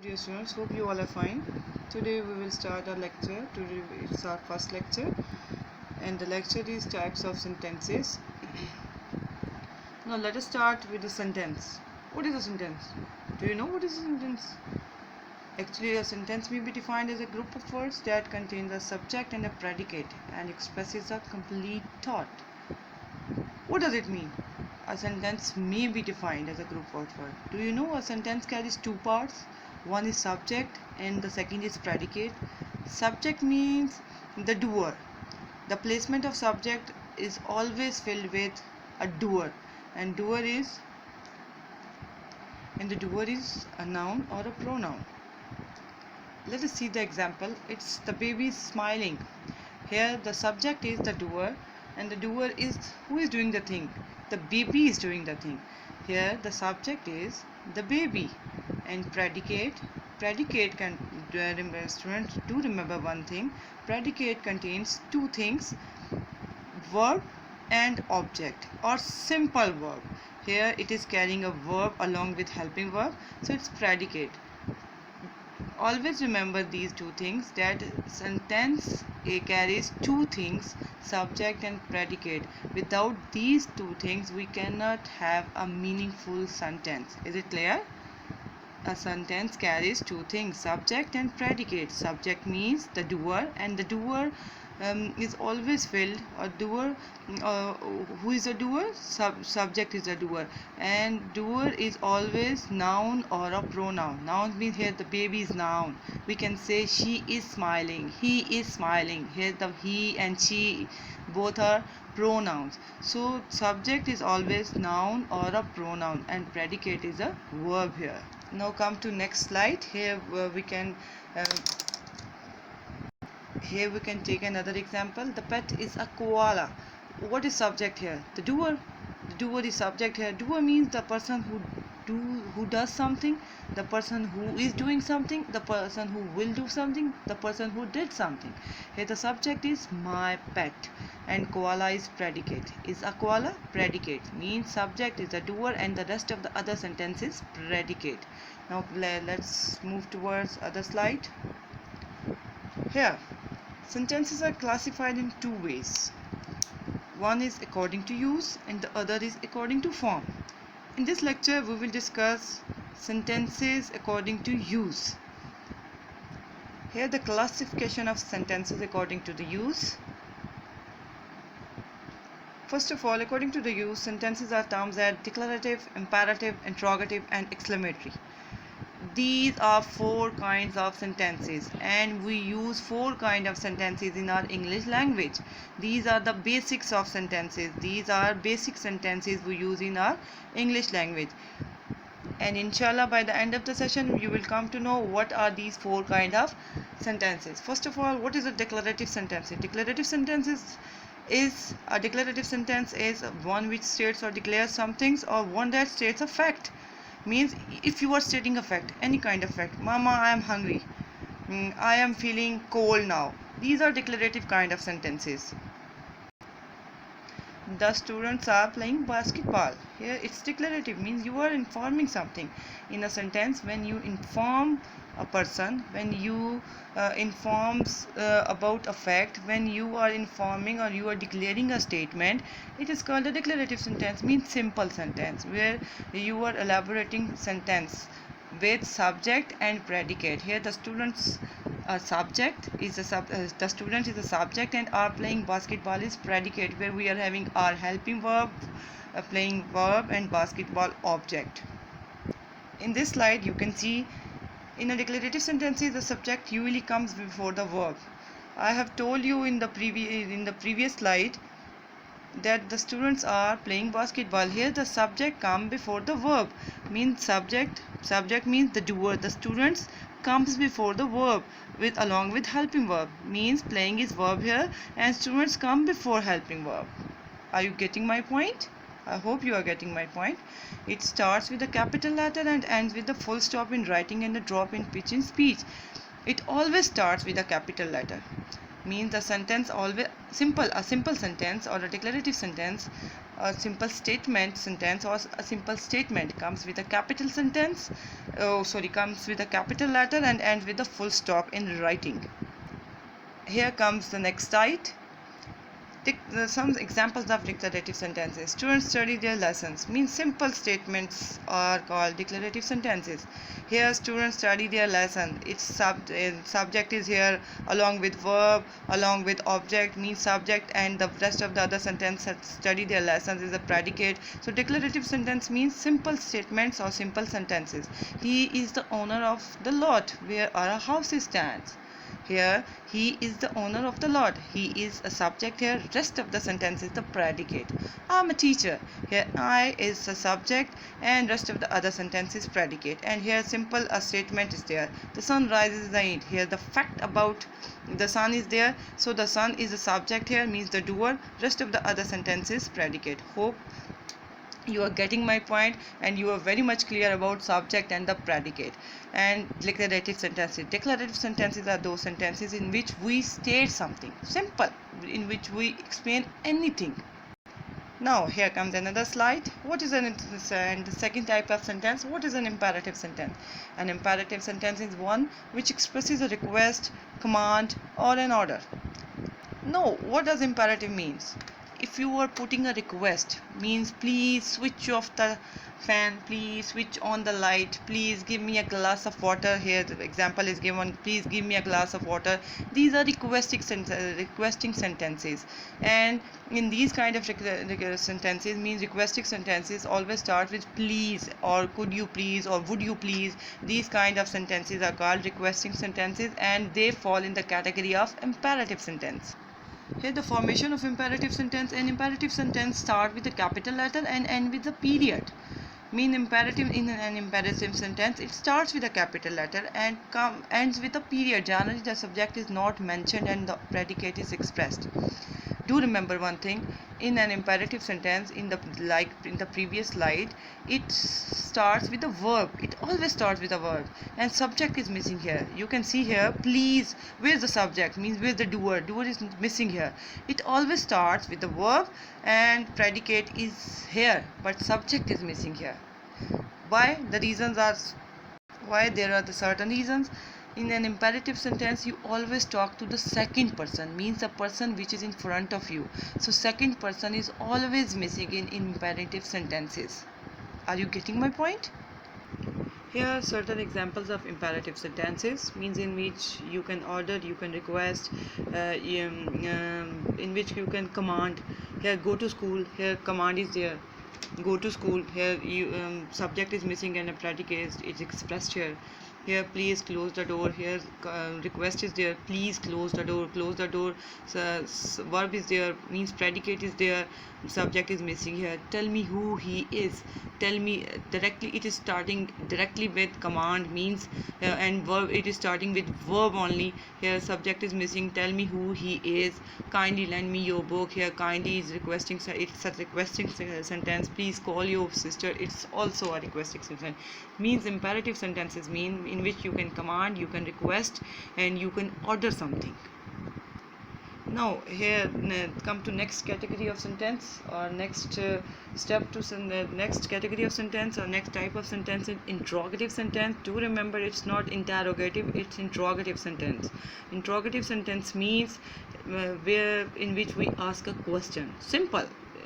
Dear students, hope you all are fine. Today we will start our lecture. Today it's our first lecture, and the lecture is types of sentences. Now let us start with the sentence. What is a sentence? Do you know what is a sentence? Actually, a sentence may be defined as a group of words that contains a subject and a predicate and expresses a complete thought. What does it mean? A sentence may be defined as a group of words. Do you know a sentence carries two parts? One is subject and the second is predicate. Subject means the doer. The placement of subject is always filled with a doer, and the doer is a noun or a pronoun. Let us see the example. It's the baby is smiling. Here the subject is the doer, and the doer is who is doing the thing. The baby is doing the thing. Here the subject is the baby, and predicate can students do remember one thing. Predicate contains two things: verb and object, or simple verb. Here it is carrying a verb along with helping verb, so it's predicate. Always remember these two things, that sentence carries two things, subject and predicate. Without these two things we cannot have a meaningful sentence. Is it clear? A sentence carries two things, subject and predicate. Subject means the doer, and the doer is always filled. A doer, who is a doer? Subject is a doer, and doer is always noun or a pronoun. Noun means here the baby is noun. We can say she is smiling, he is smiling. Here the he and she both are pronouns. So subject is always noun or a pronoun, and predicate is a verb here. Now come to next slide. Here we can take another example. The pet is a koala. What is subject here? The doer. The doer is subject here. Doer means the person who does something, the person who is doing something, the person who will do something, the person who did something. Here the subject is my pet, and koala is predicate. Is a koala? Predicate means subject is the doer, and the rest of the other sentence is predicate. Now let's move towards other slide. Here sentences are classified in two ways. One is according to use, and the other is according to form. In this lecture we will discuss sentences according to use. Here the classification of sentences according to the use. First of all, according to the use, sentences are terms as declarative, imperative, interrogative, and exclamatory. These are four kinds of sentences, and we use four kinds of sentences in our English language. These are the basics of sentences. These are basic sentences we use in our English language. And inshallah, by the end of the session, you will come to know what are these four kinds of sentences. First of all, what is a declarative sentence? A declarative sentence is one which states or declares some things, or one that states a fact. Means if you are stating a fact, any kind of fact, mama I am hungry, I am feeling cold now. These are declarative kind of sentences. The students are playing basketball. Here it's declarative, means you are informing something. In a sentence, when you inform a person, when you informs about a fact, when you are informing or you are declaring a statement, it is called a declarative sentence. Means simple sentence, where you are elaborating sentence with subject and predicate. Here the students the student is a subject, and are playing basketball is predicate, where we are having our helping verb, playing verb, and basketball object. In this slide you can see, in a declarative sentence the subject usually comes before the verb. I have told you in the previous slide that the students are playing basketball. Here the subject come before the verb, means subject means the doer. The students comes before the verb along with helping verb, means playing is verb here, and students come before helping verb. Are you getting my point? I hope you are getting my point. It starts with a capital letter and ends with a full stop in writing and a drop in pitch in speech. It always starts with a capital letter. means the sentence always simple. A simple sentence or a declarative sentence, a simple statement sentence or a simple statement comes with a capital sentence, comes with a capital letter and ends with a full stop in writing. Here comes the next slide. Some examples of declarative sentences. Students study their lessons means simple statements are called declarative sentences. Here students study their lesson. Its subject is here along with verb, along with object means subject, and the rest of the other sentence study their lessons is a predicate. So declarative sentence means simple statements or simple sentences. He is the owner of the lot where our house stands. Here, he is the owner of the lot. He is a subject here. Rest of the sentence is the predicate. I'm a teacher. Here, I is the subject and rest of the other sentence is predicate. And here, simple a statement is there. The sun rises in the east. Here, the fact about the sun is there. So, the sun is the subject here, means the doer. Rest of the other sentence is predicate. Hope you are getting my point and you are very much clear about subject and the predicate. And declarative sentences are those sentences in which we state something simple, in which we explain anything. Now here comes another slide. What is and the second type of sentence? What is an imperative sentence? An imperative sentence is one which expresses a request, command or an order. No, what does imperative means? If you are putting a request, means please switch off the fan, please switch on the light, please give me a glass of water. Here the example is given, please give me a glass of water. These are requesting sentences, and in these kind of sentences means requesting sentences always start with please or could you please or would you please. These kind of sentences are called requesting sentences and they fall in the category of imperative sentence. Here the formation of imperative sentence. An imperative sentence start with a capital letter and end with a period. Mean imperative in an imperative sentence, it starts with a capital letter and ends with a period. Generally the subject is not mentioned and the predicate is expressed. Do remember one thing, in an imperative sentence, in the previous slide, it starts with a verb. It always starts with a verb and subject is missing here. You can see here please, where's the subject, means where's the doer is missing here. It always starts with the verb and predicate is here but subject is missing here. Why? There are the certain reasons. In an imperative sentence you always talk to the second person, means the person which is in front of you. So second person is always missing in imperative sentences. Are you getting my point? Here are certain examples of imperative sentences, means in which you can order, you can request, in which you can command. Here go to school, here command is there, go to school. Here subject is missing and a predicate is expressed here. Here please close the door. Here request is there, please close the door, so, verb is there, means predicate is there, subject is missing here. Tell me who he is, tell me directly, it is starting directly with command, means and verb, it is starting with verb only. Here subject is missing, tell me who he is. Kindly lend me your book. Here kindly is requesting, it's a requesting sentence. Please call your sister, it's also a requesting sentence. Means imperative sentences mean in which you can command, you can request and you can order something. Now here come to next category of sentence or next step to next category of sentence or next type of sentence, interrogative sentence. Do remember it's not interrogative, it's interrogative sentence. Interrogative sentence means where in which we ask a question. Simple.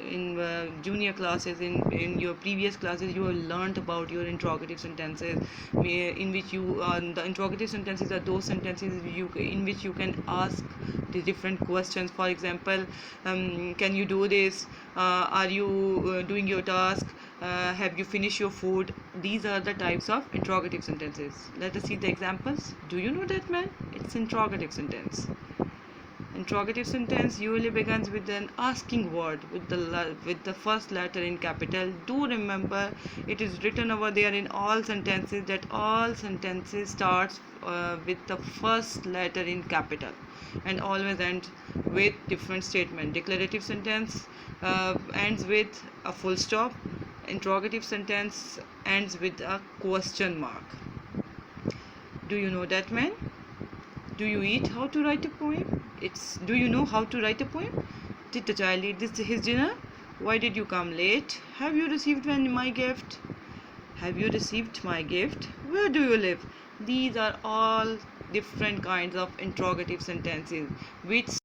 In junior classes, in your previous classes, you have learned about your interrogative sentences, in which you the interrogative sentences are those sentences in which you can ask the different questions. For example, can you do this, are you doing your task, have you finished your food. These are the types of interrogative sentences. Let us see the examples. Do you know that, man? It's interrogative sentence. Interrogative sentence usually begins with an asking word with the first letter in capital. Do remember it is written over there in all sentences that all sentences starts with the first letter in capital and always end with different statement. Declarative sentence ends with a full stop. Interrogative sentence ends with a question mark. Do you know that, man? Do you eat how to write a poem? It's do you know how to write a poem? Did the child eat his dinner? Why did you come late? Have you received my gift? Have you received my gift? Where do you live? These are all different kinds of interrogative sentences which